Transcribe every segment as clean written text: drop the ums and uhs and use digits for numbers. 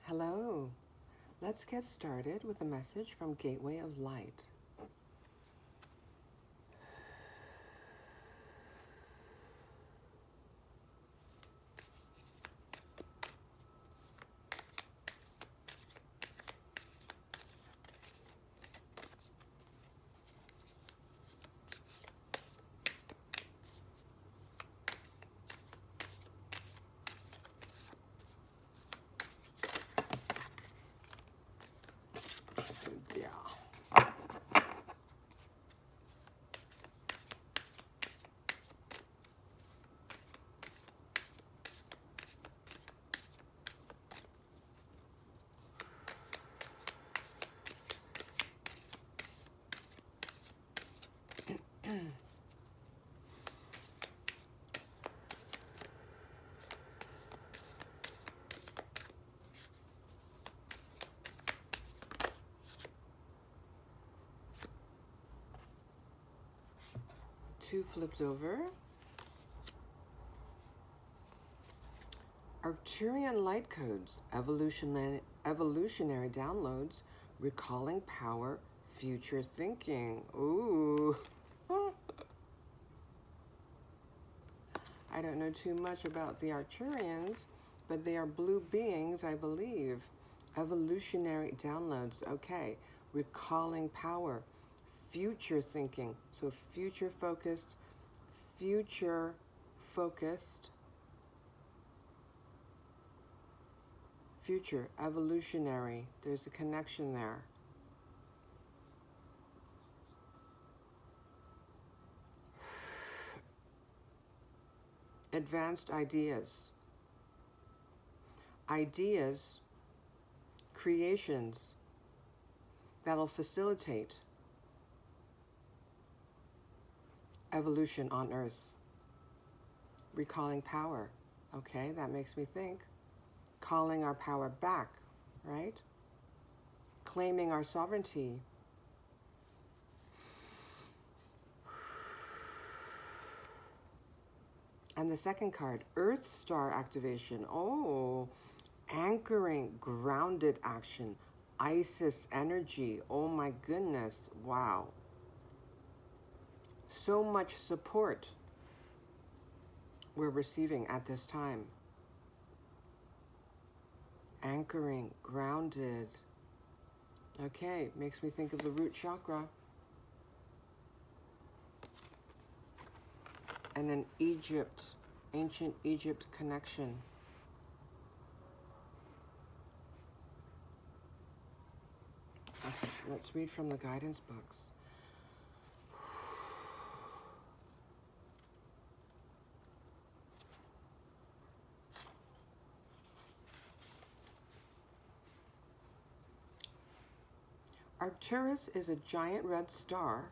Hello. Let's get started with a message from Gateway of Light. Yeah. Two flipped over. Arcturian light codes, evolutionary downloads, recalling power, future thinking. Ooh. I don't know too much about the Arcturians, but they are blue beings, I believe. Evolutionary downloads, okay. Recalling power, future thinking. So future focused, future, evolutionary. There's a connection there. Advanced ideas. Ideas, creations that'll facilitate evolution on Earth. Recalling power. Okay, that makes me think. Calling our power back, right? Claiming our sovereignty. And the second card, Earth Star activation. Oh, anchoring, grounded action, Isis energy. Oh my goodness, wow. So much support we're receiving at this time. Anchoring, grounded. Okay, makes me think of the root chakra. And then Egypt, ancient Egypt connection. Okay, let's read from the guidance books. Arcturus is a giant red star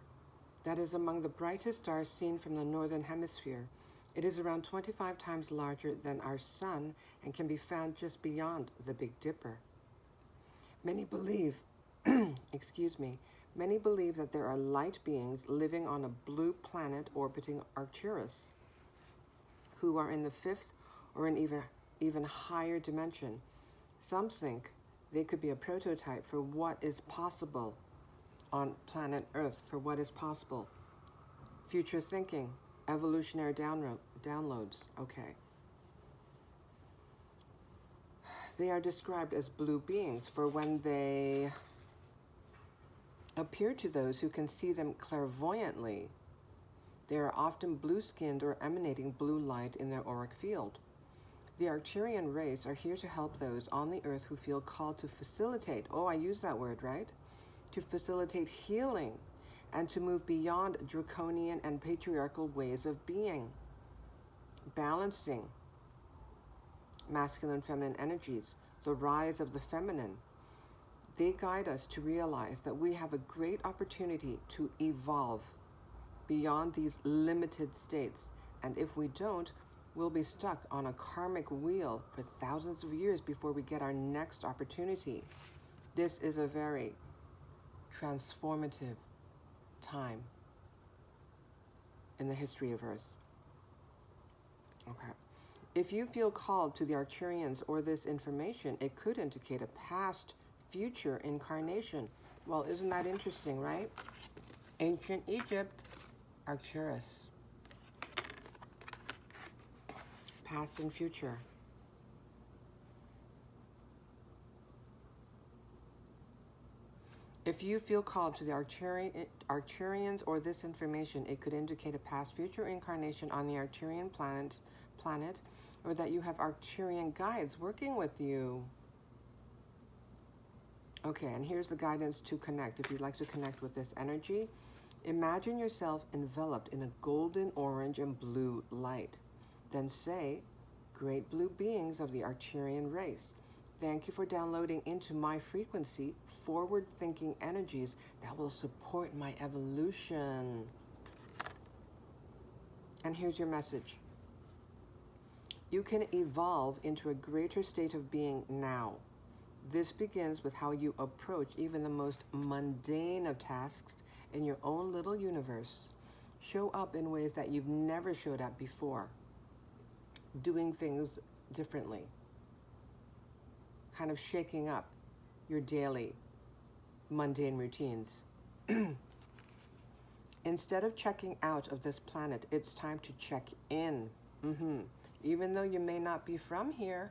that is among the brightest stars seen from the northern hemisphere. It is around 25 times larger than our sun and can be found just beyond the Big Dipper. Many believe, many believe that there are light beings living on a blue planet orbiting Arcturus, who are in the fifth or an even higher dimension. Some think they could be a prototype for what is possible on planet Earth, for what is possible. Future thinking, evolutionary downloads, okay. They are described as blue beings, for when they appear to those who can see them clairvoyantly, they are often blue-skinned or emanating blue light in their auric field. The Arcturian race are here to help those on the Earth who feel called to facilitate, oh, I use that word, right? To facilitate healing and to move beyond draconian and patriarchal ways of being, balancing masculine and feminine energies, the rise of the feminine. They guide us to realize that we have a great opportunity to evolve beyond these limited states, and if we don't, we'll be stuck on a karmic wheel for thousands of years before we get our next opportunity. This is a very transformative time in the history of Earth. Okay. If you feel called to the Arcturians or this information, it could indicate a past, future incarnation. Well, isn't that interesting, right? Ancient Egypt, Arcturus. Past and future. If you feel called to the Arcturians or this information, it could indicate a past future incarnation on the Arcturian planet, or that you have Arcturian guides working with you. Okay, and here's the guidance to connect. If you'd like to connect with this energy, imagine yourself enveloped in a golden, orange, and blue light. Then say, great blue beings of the Arcturian race, thank you for downloading into my frequency forward-thinking energies that will support my evolution. And here's your message. You can evolve into a greater state of being now. This begins with how you approach even the most mundane of tasks in your own little universe. Show up in ways that you've never showed up before. Doing things differently. Kind of shaking up your daily mundane routines. Instead of checking out of this planet, it's time to check in. Even though you may not be from here,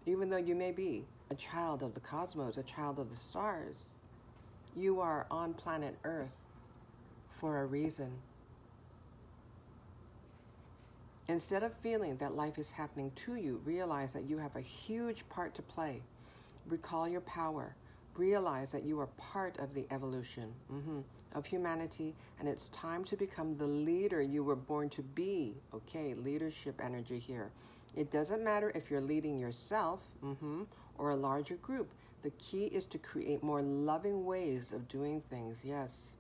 even though you may be a child of the cosmos, a child of the stars, you are on planet Earth for a reason. Instead of feeling that life is happening to you, realize that you have a huge part to play. Recall your power. Realize that you are part of the evolution of humanity, and it's time to become the leader you were born to be. Okay, leadership energy here. It doesn't matter if you're leading yourself or a larger group. The key is to create more loving ways of doing things. Yes.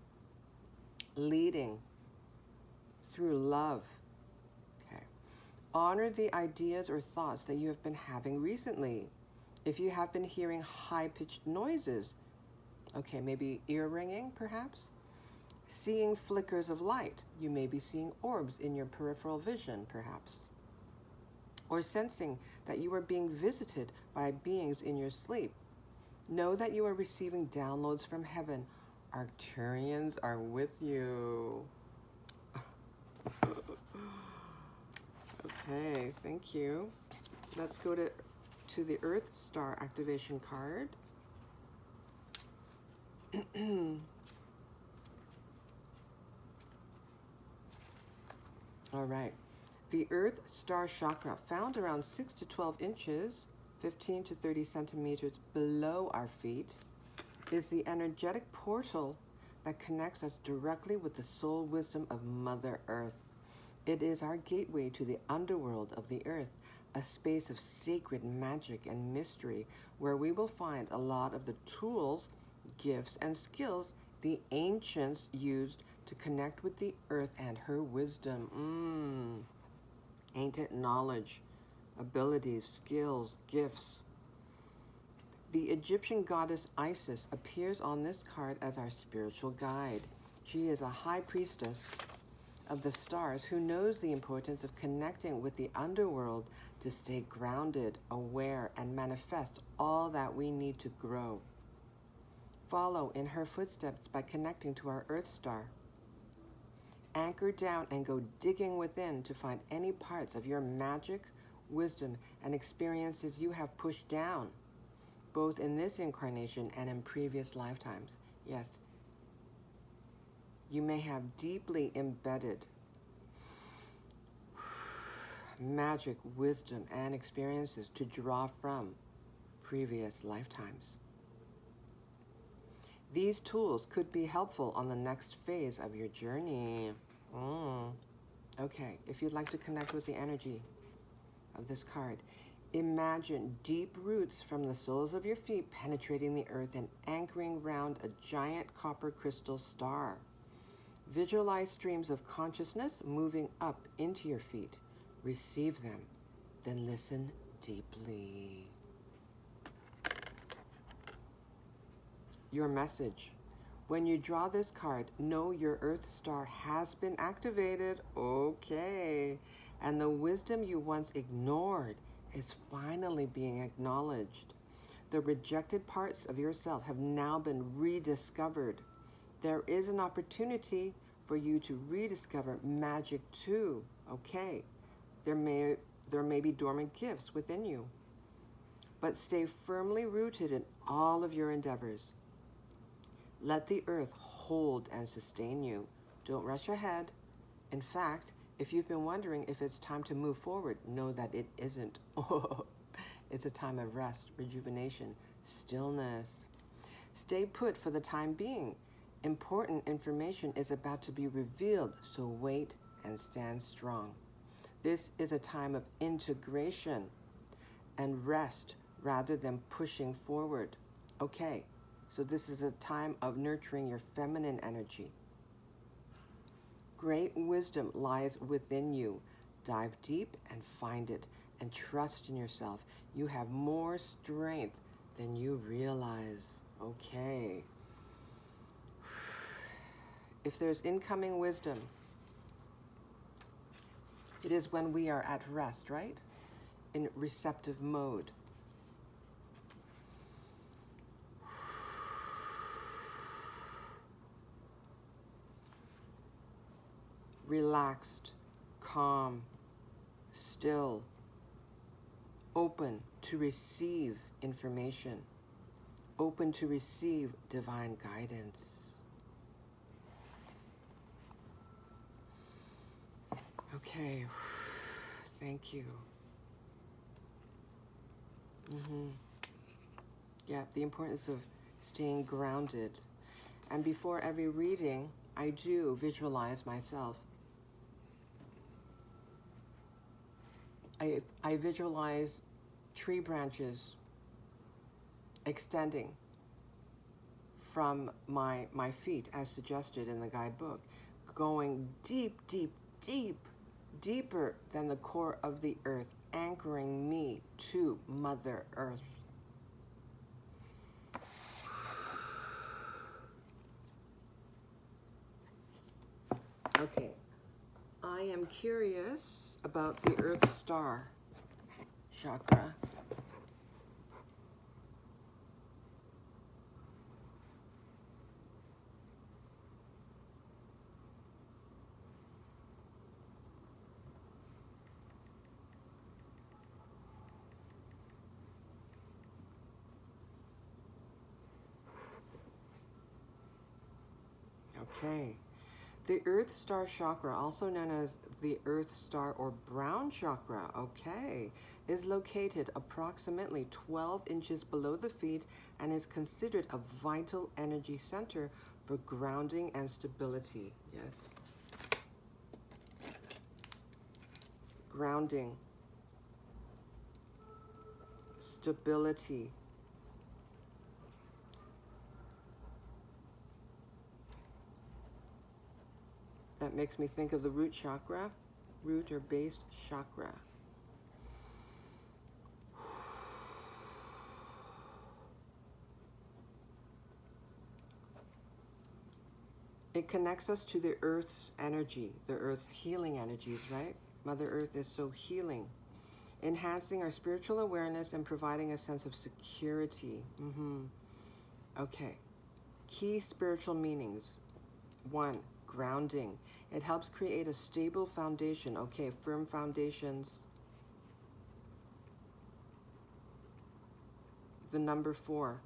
Leading through love. Okay. Honor the ideas or thoughts that you have been having recently. If you have been hearing high-pitched noises, okay, maybe ear ringing perhaps, seeing flickers of light, you may be seeing orbs in your peripheral vision perhaps, or sensing that you are being visited by beings in your sleep. Know that you are receiving downloads from heaven. Arcturians are with you. Okay, thank you. Let's go to the Earth Star activation card. All right. The Earth Star chakra, found around 6 to 12 inches, 15 to 30 centimeters below our feet, is the energetic portal that connects us directly with the soul wisdom of Mother Earth. It is our gateway to the underworld of the Earth, a space of sacred magic and mystery where we will find a lot of the tools, gifts, and skills the ancients used to connect with the Earth and her wisdom. Ancient knowledge, abilities, skills, gifts. The Egyptian goddess Isis appears on this card as our spiritual guide. She is a high priestess of the stars who knows the importance of connecting with the underworld to stay grounded, aware, and manifest all that we need to grow. Follow in her footsteps by connecting to our Earth Star. Anchor down and go digging within to find any parts of your magic, wisdom, and experiences you have pushed down, both in this incarnation and in previous lifetimes. Yes, you may have deeply embedded magic, wisdom, and experiences to draw from previous lifetimes. These tools could be helpful on the next phase of your journey. Okay, if you'd like to connect with the energy of this card, imagine deep roots from the soles of your feet penetrating the earth and anchoring round a giant copper crystal star. Visualize streams of consciousness moving up into your feet. Receive them, then listen deeply. Your message. When you draw this card, know your Earth star has been activated. Okay. And the wisdom you once ignored is finally being acknowledged. The rejected parts of yourself have now been rediscovered. There is an opportunity for you to rediscover magic too. Okay. There may be dormant gifts within you. But stay firmly rooted in all of your endeavors. Let the earth hold and sustain you. Don't rush ahead. In fact, if you've been wondering if it's time to move forward, know that it isn't. It's a time of rest, rejuvenation, stillness. Stay put for the time being. Important information is about to be revealed, so wait and stand strong. This is a time of integration and rest rather than pushing forward. Okay, so this is a time of nurturing your feminine energy. Great wisdom lies within you. Dive deep and find it, and trust in yourself. You have more strength than you realize. Okay. If there's incoming wisdom, it is when we are at rest, right? In receptive mode. Relaxed, calm, still, open to receive information, open to receive divine guidance. Okay, thank you. Yeah, the importance of staying grounded. And before every reading, I do visualize myself. I visualize tree branches extending from my feet, as suggested in the guidebook, going deep, deep, deep, deeper than the core of the earth, anchoring me to Mother Earth. Okay, I am curious about the Earth Star chakra. Okay. The Earth Star Chakra, also known as the Earth Star or Brown Chakra, okay, is located approximately 12 inches below the feet and is considered a vital energy center for grounding and stability. Yes. Grounding. Stability. That makes me think of the root chakra, root or base chakra. It connects us to the Earth's energy, the Earth's healing energies, right? Mother Earth is so healing, enhancing our spiritual awareness and providing a sense of security. Okay. Key spiritual meanings. 1. Grounding. It helps create a stable foundation. Okay, firm foundations. The number 4.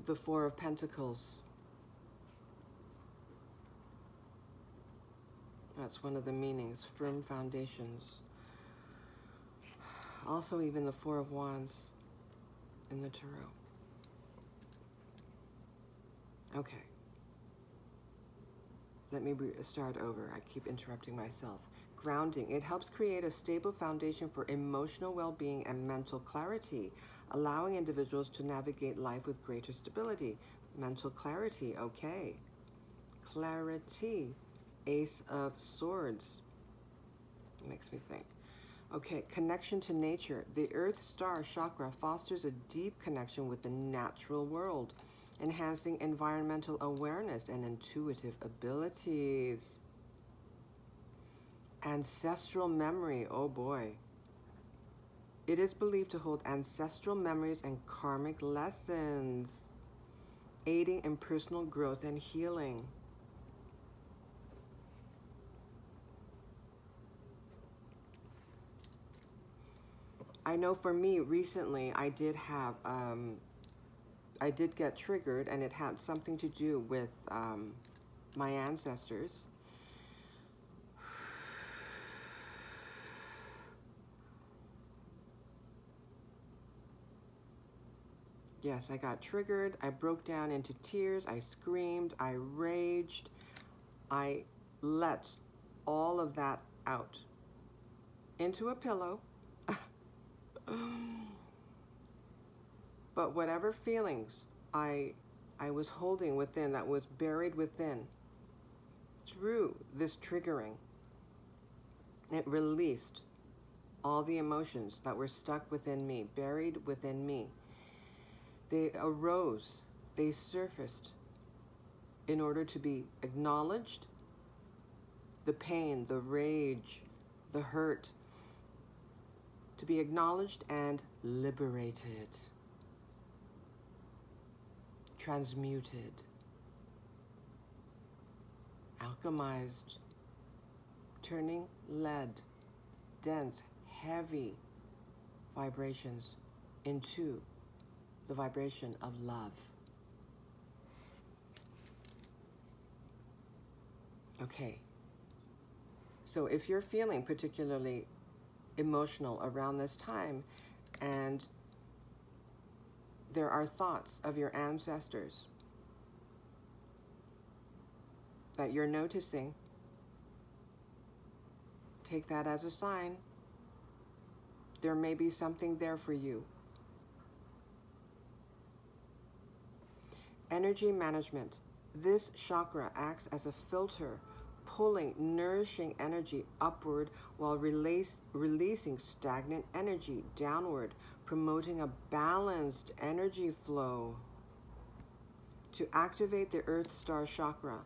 The 4 of Pentacles. That's one of the meanings, firm foundations. Also even the 4 of Wands in the Tarot. Okay. Let me start over. I keep interrupting myself. Grounding. It helps create a stable foundation for emotional well-being and mental clarity, allowing individuals to navigate life with greater stability. Mental clarity. Okay. Clarity. Ace of Swords. Makes me think. Okay, connection to nature. The Earth Star Chakra fosters a deep connection with the natural world, enhancing environmental awareness and intuitive abilities. Ancestral memory, oh boy. It is believed to hold ancestral memories and karmic lessons, aiding in personal growth and healing. I know for me recently I did get triggered, and it had something to do with my ancestors. Yes, I got triggered. I broke down into tears. I screamed. I raged. I let all of that out into a pillow. But whatever feelings I was holding within, that was buried within, through this triggering, it released all the emotions that were stuck within me, buried within me. They arose, they surfaced in order to be acknowledged. The pain, the rage, the hurt, to be acknowledged and liberated, transmuted, alchemized, turning lead, dense, heavy vibrations into the vibration of love. Okay. So if you're feeling particularly emotional around this time, and there are thoughts of your ancestors that you're noticing, take that as a sign. There may be something there for you. Energy management. This chakra acts as a filter, pulling nourishing energy upward while releasing stagnant energy downward, promoting a balanced energy flow. To activate the Earth Star Chakra,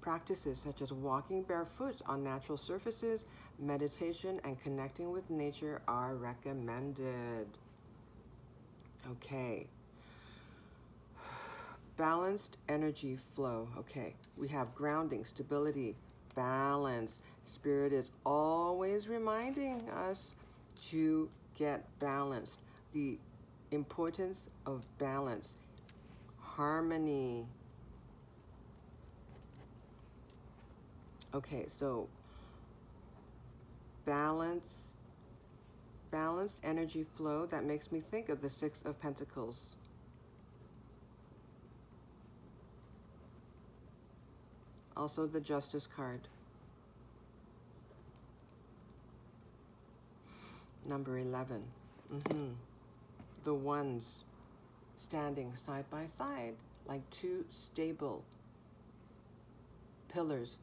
practices such as walking barefoot on natural surfaces, meditation, and connecting with nature are recommended. Okay. Balanced energy flow. Okay, we have grounding, stability, balance. Spirit is always reminding us to get balanced. The importance of balance, harmony. Okay, so balanced energy flow, that makes me think of the Six of Pentacles. Also the Justice card. Number 11. The ones standing side by side like two stable pillars.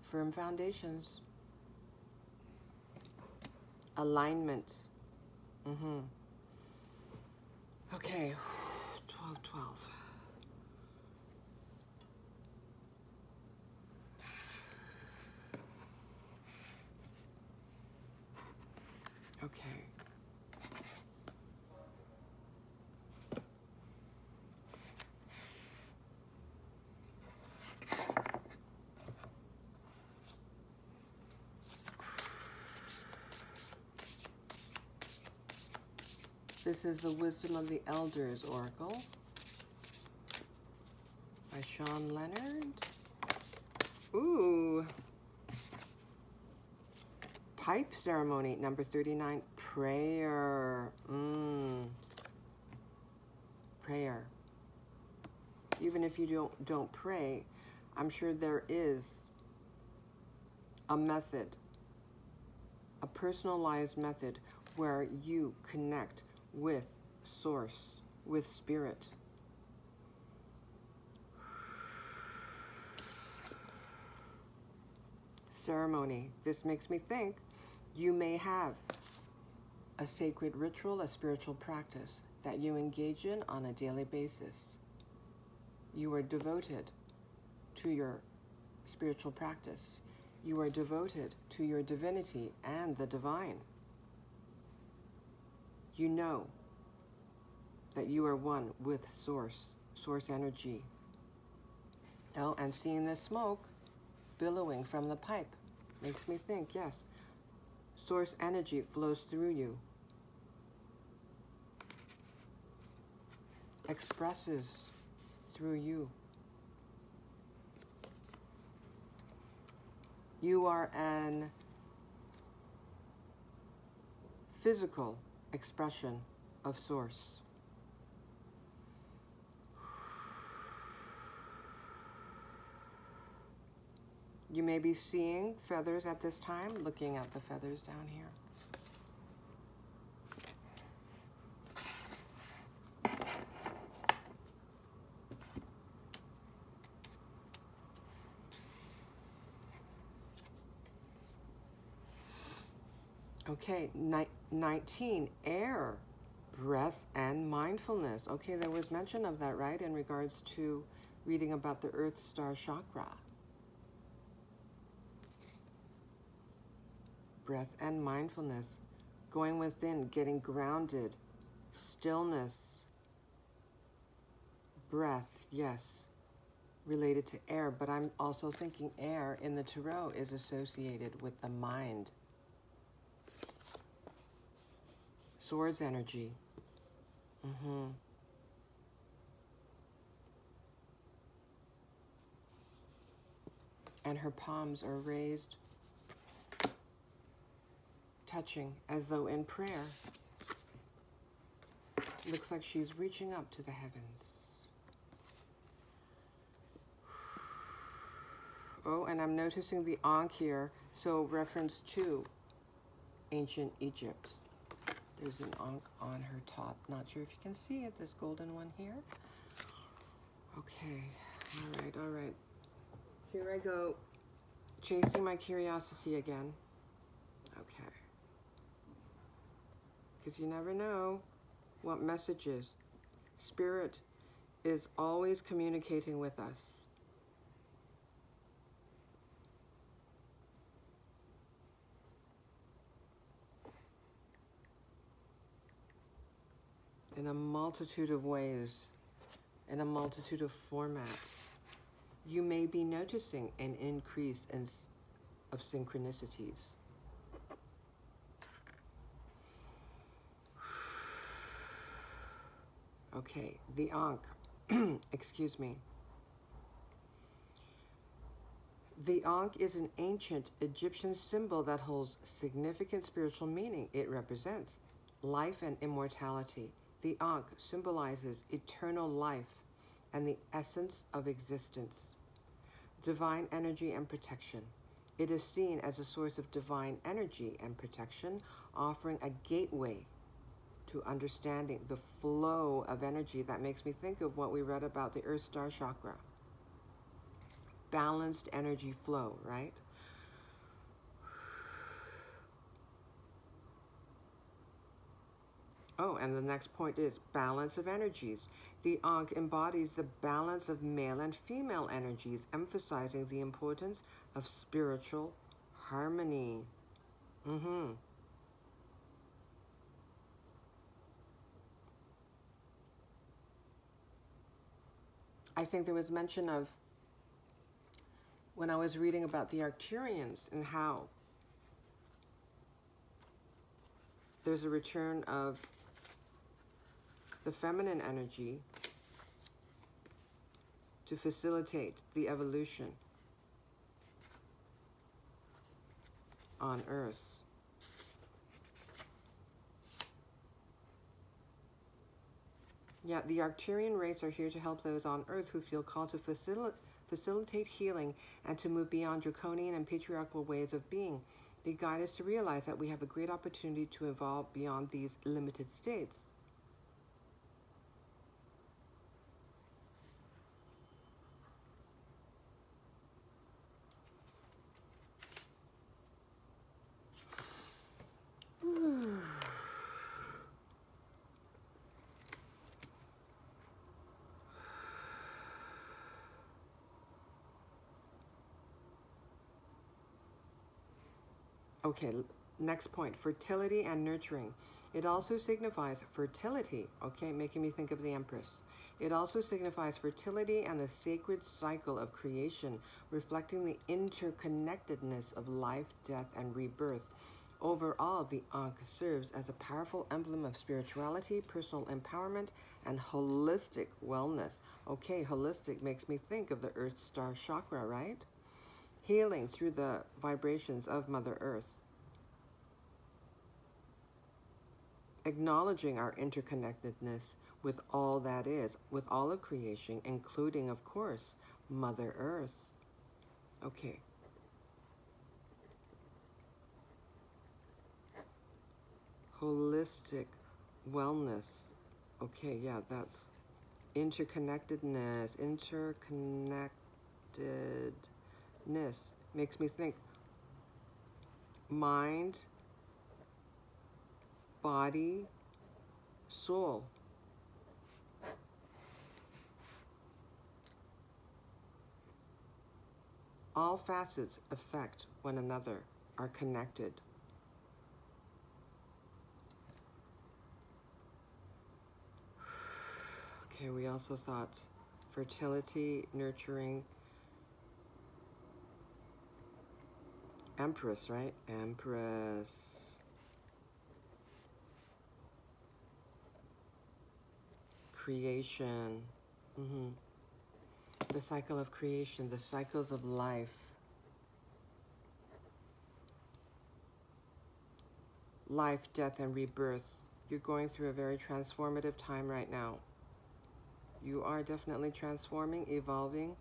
Firm foundations. Alignment. Okay, 12. Okay. This is the Wisdom of the Elders Oracle by Sean Leonard. Ooh. Pipe ceremony, number 39, prayer. Prayer. Even if you don't pray, I'm sure there is a method, a personalized method where you connect with Source, with Spirit. ceremony. This makes me think you may have a sacred ritual, a spiritual practice that you engage in on a daily basis. You are devoted to your spiritual practice. You are devoted to your divinity and the divine. You know that you are one with source energy. Oh, and seeing the smoke billowing from the pipe makes me think, yes, source energy flows through you, expresses through you. You are an physical expression of source. You may be seeing feathers at this time, looking at the feathers down here. Okay, 19, air, breath, and mindfulness. Okay, there was mention of that, right, in regards to reading about the Earth Star Chakra. Breath and mindfulness, going within, getting grounded, stillness, breath, yes, related to air, but I'm also thinking air in the tarot is associated with the mind. Swords energy. And her palms are raised, touching as though in prayer. Looks like she's reaching up to the heavens. Oh, and I'm noticing the Ankh here, so reference to ancient Egypt. There's an Ankh on her top. Not sure if you can see it, this golden one here. Okay, all right. Here I go, chasing my curiosity again. Okay. Because you never know what messages. Spirit is always communicating with us. In a multitude of ways, in a multitude of formats. You may be noticing an increase of synchronicities. Okay, the Ankh, excuse me. The Ankh is an ancient Egyptian symbol that holds significant spiritual meaning. It represents life and immortality. The Ankh symbolizes eternal life and the essence of existence, divine energy and protection. It is seen as a source of divine energy and protection, offering a gateway to understanding the flow of energy. That makes me think of what we read about the Earth Star Chakra. Balanced energy flow, right? Oh, and the next point is balance of energies. The Ankh embodies the balance of male and female energies, emphasizing the importance of spiritual harmony. I think there was mention of, when I was reading about the Arcturians and how there's a return of the feminine energy to facilitate the evolution on Earth. Yeah, the Arcturian race are here to help those on Earth who feel called to facilitate healing and to move beyond draconian and patriarchal ways of being. They guide us to realize that we have a great opportunity to evolve beyond these limited states. Okay, next point, fertility and nurturing. It also signifies fertility, okay, making me think of the Empress. It also signifies fertility and the sacred cycle of creation, reflecting the interconnectedness of life, death, and rebirth. Overall, the Ankh serves as a powerful emblem of spirituality, personal empowerment, and holistic wellness. Okay, holistic makes me think of the Earth Star Chakra, right? Healing through the vibrations of Mother Earth. Acknowledging our interconnectedness with all that is, with all of creation, including, of course, Mother Earth. Okay. Holistic wellness. Okay, yeah, that's interconnectedness. Interconnectedness makes me think mind, body, soul. All facets affect one another, are connected. Okay, we also thought fertility, nurturing, Empress, right? Empress. Creation. The cycle of creation, the cycles of life. Life, death, and rebirth. You're going through a very transformative time right now. You are definitely transforming, evolving.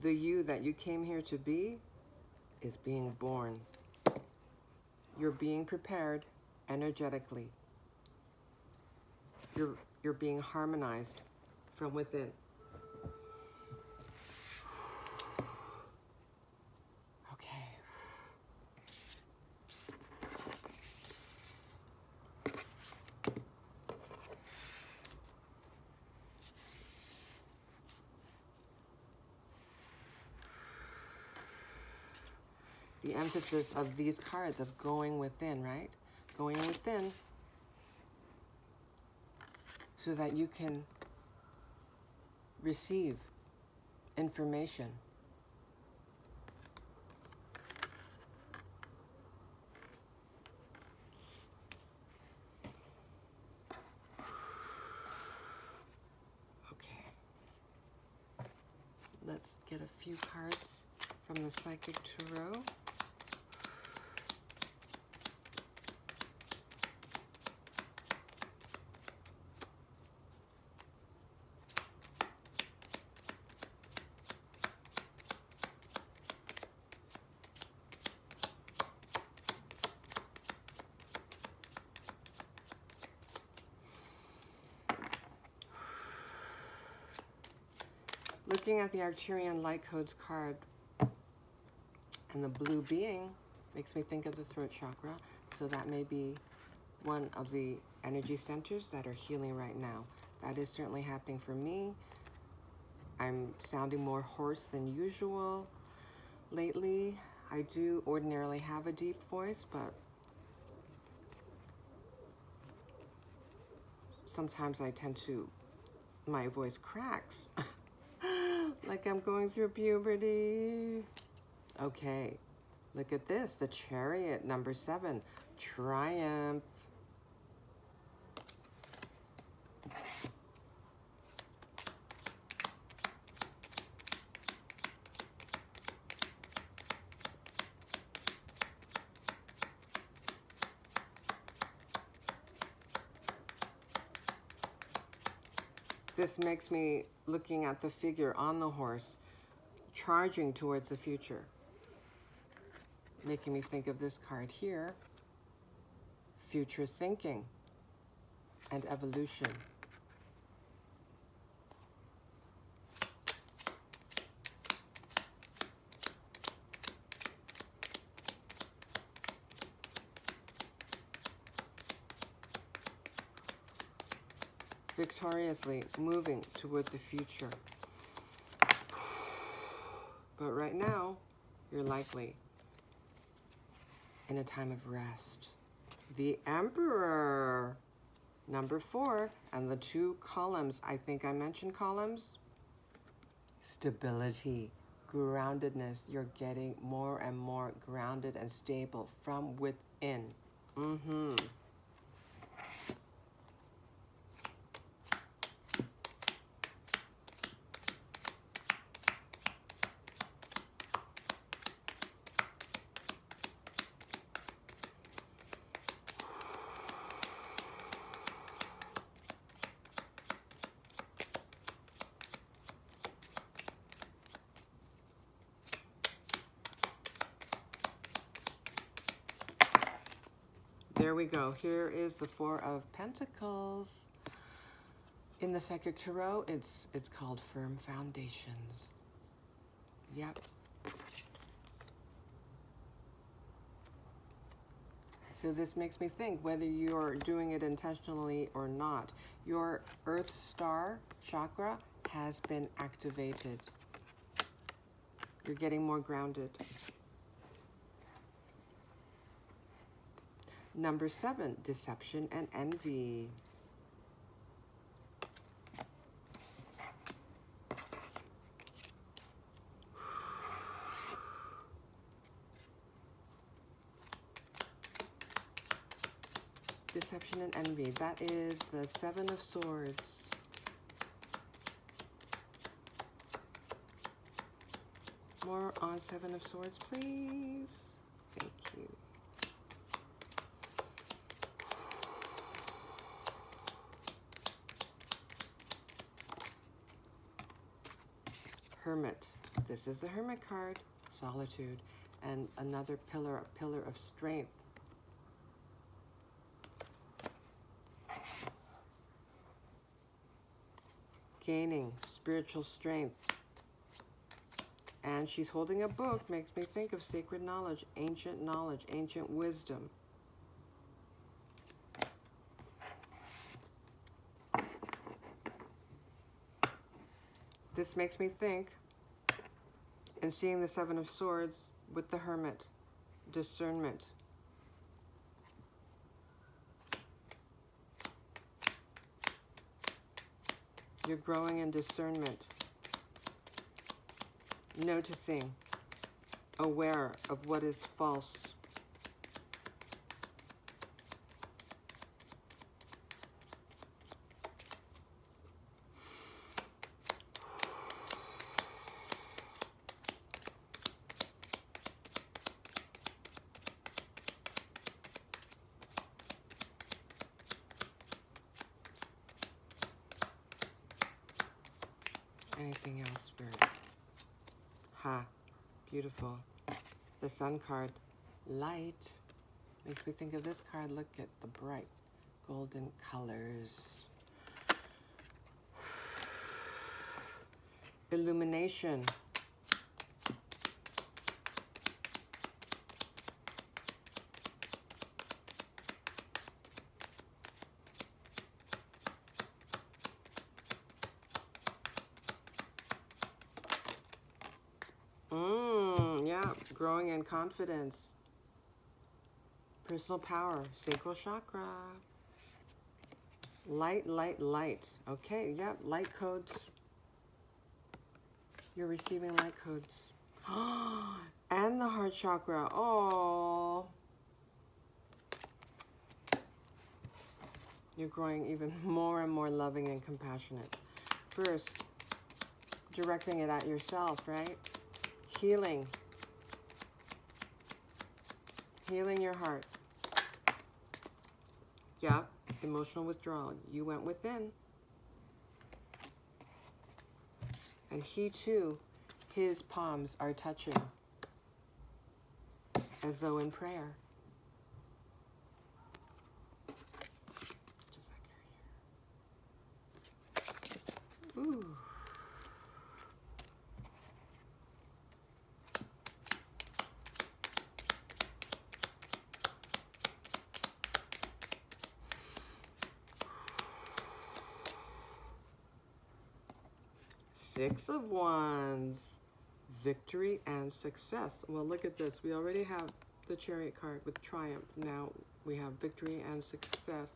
The you that you came here to be is being born. You're being prepared energetically. You're being harmonized from within. Okay. The emphasis of these cards of going within, right? Going within so that you can receive information. Okay. Let's get a few cards from the Psychic Tarot. Looking at the Arcturian Light Codes card and the blue being makes me think of the throat chakra. So that may be one of the energy centers that are healing right now. That is certainly happening for me. I'm sounding more hoarse than usual lately. I do ordinarily have a deep voice, but sometimes I tend to, my voice cracks. Like I'm going through puberty. Okay, look at this, the Chariot, number 7, Triumph. This makes me, looking at the figure on the horse, charging towards the future. Making me think of this card here, future thinking and evolution. Victoriously moving toward the future. But right now, you're likely in a time of rest. The Emperor, number 4, and the 2 columns. I think I mentioned columns. Stability, groundedness. You're getting more and more grounded and stable from within. There we go. Here is the 4 of Pentacles. In the Psychic Tarot, it's called Firm Foundations. Yep. So this makes me think, whether you're doing it intentionally or not, your Earth Star chakra has been activated. You're getting more grounded. Number 7, deception and envy. Deception and envy. That is the 7 of Swords. More on 7 of Swords, please. Thank you. Hermit. This is the Hermit card. Solitude. And another pillar, a pillar of strength. Gaining spiritual strength. And she's holding a book. Makes me think of sacred knowledge, ancient wisdom. This makes me think, and seeing the 7 of Swords with the Hermit, discernment. You're growing in discernment, noticing, aware of what is false. Anything else, Spirit? Ha, beautiful. The Sun card, light. Makes me think of this card. Look at the bright golden colors. Illumination. Yeah, growing in confidence. Personal power, sacral chakra. Light, light, light. Okay, yeah, light codes. You're receiving light codes. And the heart chakra. Oh. You're growing even more and more loving and compassionate. First, directing it at yourself, right? Healing. Healing your heart. Yeah, emotional withdrawal. You went within. And he too, his palms are touching as though in prayer. Just like her here. Ooh. Six of Wands. victory and success. Well, look at this. We already have the Chariot card with triumph. Now we have victory and success.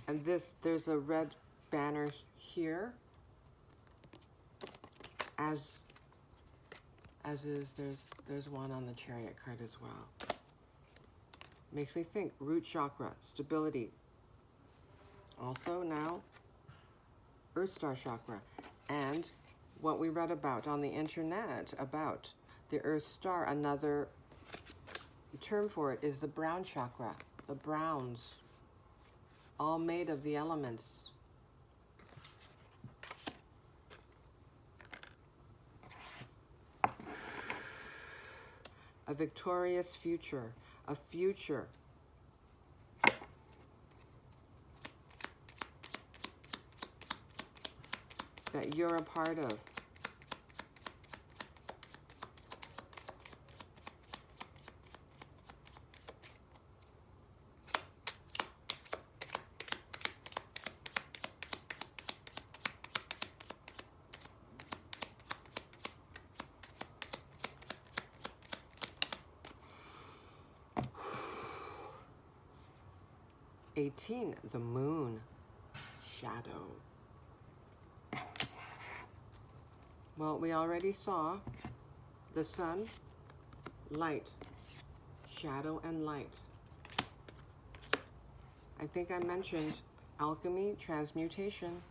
And there's a red banner here, as is, there's one on the Chariot card as well. Makes me think root chakra, stability. Also now, Earth Star chakra. And what we read about on the internet about the Earth Star, another term for it is the brown chakra, the browns, all made of the elements. A victorious future, a future that you're a part of. The moon, shadow. Well, we already saw the sun, light, shadow and light. I think I mentioned alchemy, transmutation.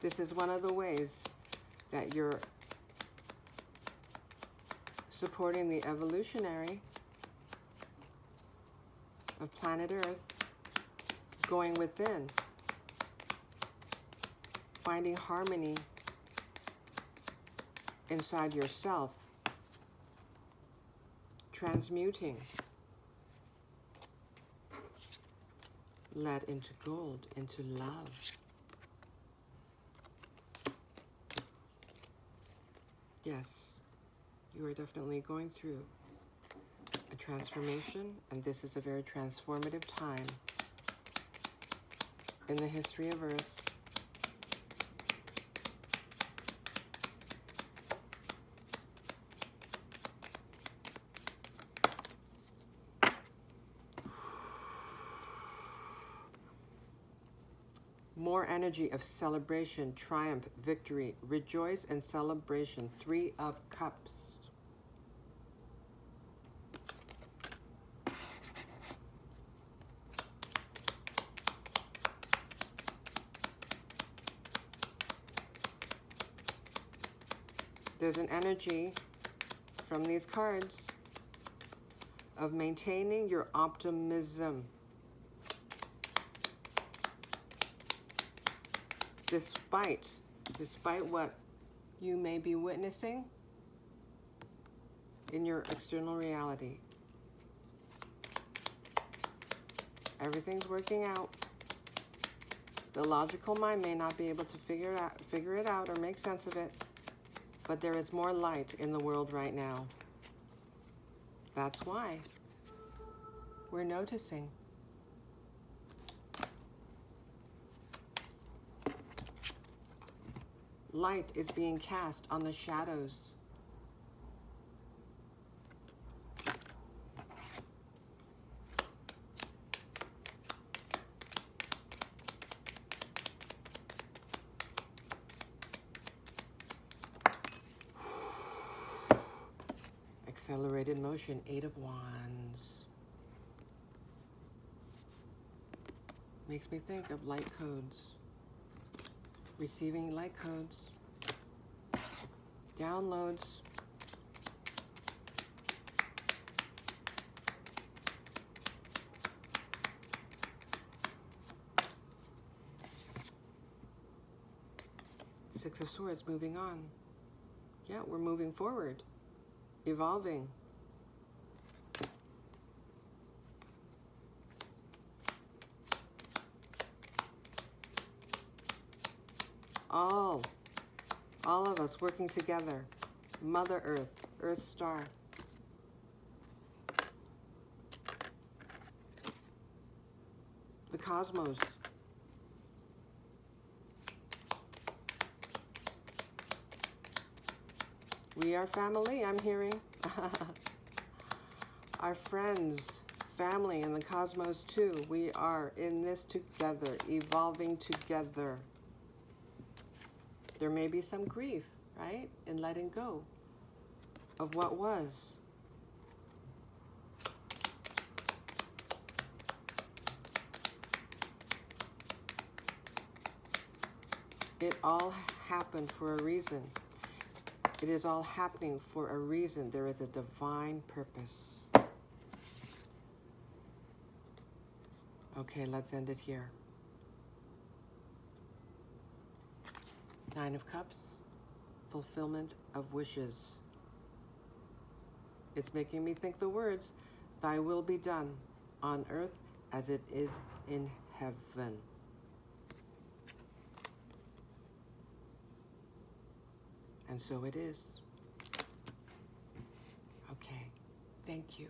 This is one of the ways that you're supporting the evolutionary of planet Earth, going within, finding harmony inside yourself, transmuting lead into gold, into love. Yes. You are definitely going through a transformation, and this is a very transformative time in the history of Earth. More energy of celebration, triumph, victory, rejoice and celebration. 3 of Cups. There's an energy from these cards of maintaining your optimism. Despite what you may be witnessing in your external reality. Everything's working out. The logical mind may not be able to figure it out or make sense of it. But there is more light in the world right now. That's why we're noticing. Light is being cast on the shadows. Accelerated motion, 8 of Wands. Makes me think of light codes. Receiving light codes. Downloads. Six of Swords, moving on. Yeah, we're moving forward. Evolving. All All of us working together. Mother Earth, Earth Star. The cosmos. We are family, I'm hearing. Our friends, family, and the cosmos too. We are in this together, evolving together. There may be some grief, right, in letting go of what was. It all happened for a reason. It is all happening for a reason. There is a divine purpose. Okay, let's end it here. 9 of Cups, fulfillment of wishes. It's making me think the words, thy will be done on earth as it is in heaven. And so it is. Okay, thank you.